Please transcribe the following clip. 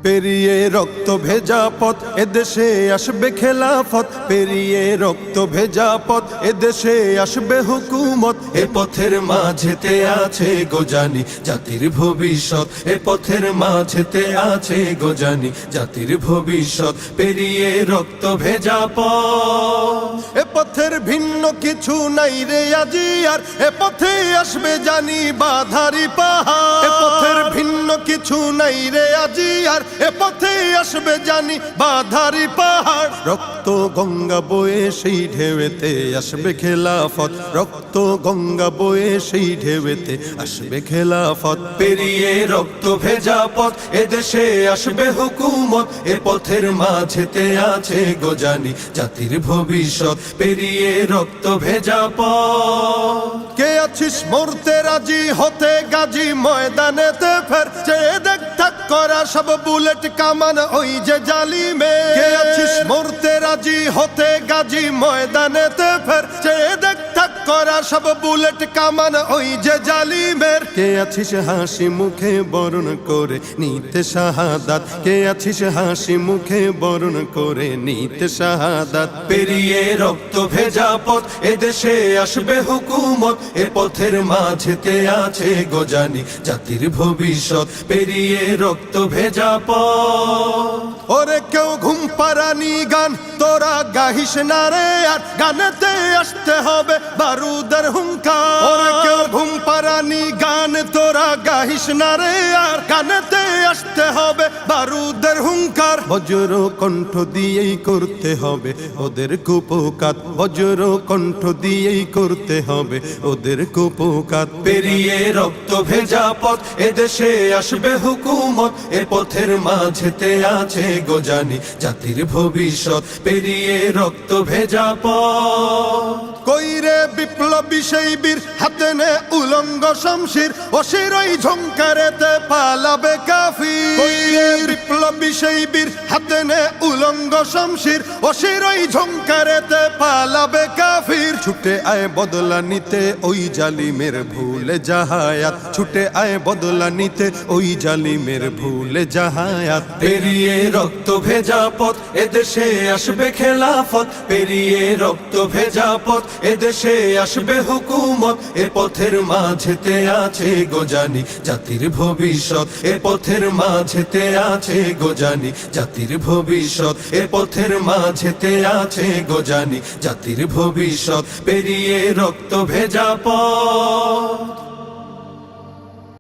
পেরিয়ে রক্ত ভেজা পথ এদেশে আসবে খেলাফত, পেরিয়ে রক্ত ভেজা পথ এদেশে আসবে হুকুমত। এ পথের মাঝেতে আছে গোজানি জাতির ভবিষ্যৎ, এ পথের মাঝেতে আছে গোজানি জাতির ভবিষ্যৎ। পেরিয়ে রক্ত ভেজা পথ, এ পথের ভিন্ন কিছু নাই রে আজি আর, এ পথে আসবে জানি বাধারি পাহাড়। এ পথের ভিন্ন কিছু নাই রে আজি আর, এ পথে আসবে জানি বাধারি পাহাড়। রক্ত গঙ্গা বয়ে সেই ঢেউতে আসবে খেলাফত, রক্ত গঙ্গা বয়ে সেই ঢেউতে আসবে খেলাফত। পেরিয়ে রক্ত ভেজা পথ এদেশে আসবে হুকুমত, এ পথের মাঝেতে আছে গোজানি জাতির ভবিষ্যৎ। পেরিয়ে রক্ত ভেজা পথ, কে আছিস মরতে রাজি হতে গাজী ময়দানেতে ফের, চেয়ে দেখ থাক করা সব বুলেট কামান ওই যে জালিমে। কে আছিস মরতে রাজি হতে গাজী ময়দানেতে ফের, চেয়ে দেখ থাক করা সব বুলেট কামান ওই যে জালিমের। কে আছিস হাসি মুখে বরণ করে নিতে শাহাদাত, কে আছিস হাসি মুখে বরণ করে নিতে শাহাদাত। পেরিয়ে রক্ত ভেজা পথ এদেশে আসবে হুকুমত, এ পথের মাঝেতে আছে গোজানি জাতির ভবিষ্যৎ। পেরিয়ে রক্ত ভেজা পথ, ওরে কেউ ঘুম পাড়ানি গান তোরা গাহিস না রে আর, গানেতে আসতে হবে বারুদের হুঙ্কার। ওরে কেউ ঘুম পাড়ানি গান তোরা গাহিস না রে আর, গানেতে আসতে হবে বারুদের হুঙ্কার। বজ্র কণ্ঠ দিয়েই করতে হবে ওদের কুপকাত, বজ্র কণ্ঠ দিয়েই করতে হবে ওদের কুপকাত। পেরিয়ে রক্ত ভেজা পথ এদেশে আসবে হুকুমত, এ পথের মাঝেতে আছে গোজানি জাতির ভবিষ্যৎ। পেরিয়ে রক্ত ভেজা পথ, কইরে বিপ্লবী সেই বীর হাতে নে উলঙ্গ শমশির, অশিরই ঝংকারেতে পালাবে কাফির। কইরে বিপ্লবী সেই বীর হাতে নে উলঙ্গ শমশির, অশিরই ঝংকারেতে পালাবে কাফির। ছুটে আয় বদলা নিতে ওই জালিমের ভুলে জাহায়াত, ছুটে আয় বদলা নিতে ওই জালিমের ভুলে জাহায়াত। পেরিয়ে রক্ত ভেজা পথ এদেশে আসবে খেলাফত, পেরিয়ে রক্ত ভেজা পথ এদেশে আসবে হুকুমত, এ পথের মাঝেতে আছে গোজানি জাতির ভবিষ্যৎ। এ পথের মাঝেতে আছে গোজানি জাতির ভবিষ্যৎ, এ পথের মাঝেতে আছে গোজানি জাতির ভবিষ্যৎ। পেরিয়ে রক্ত ভেজা পথ।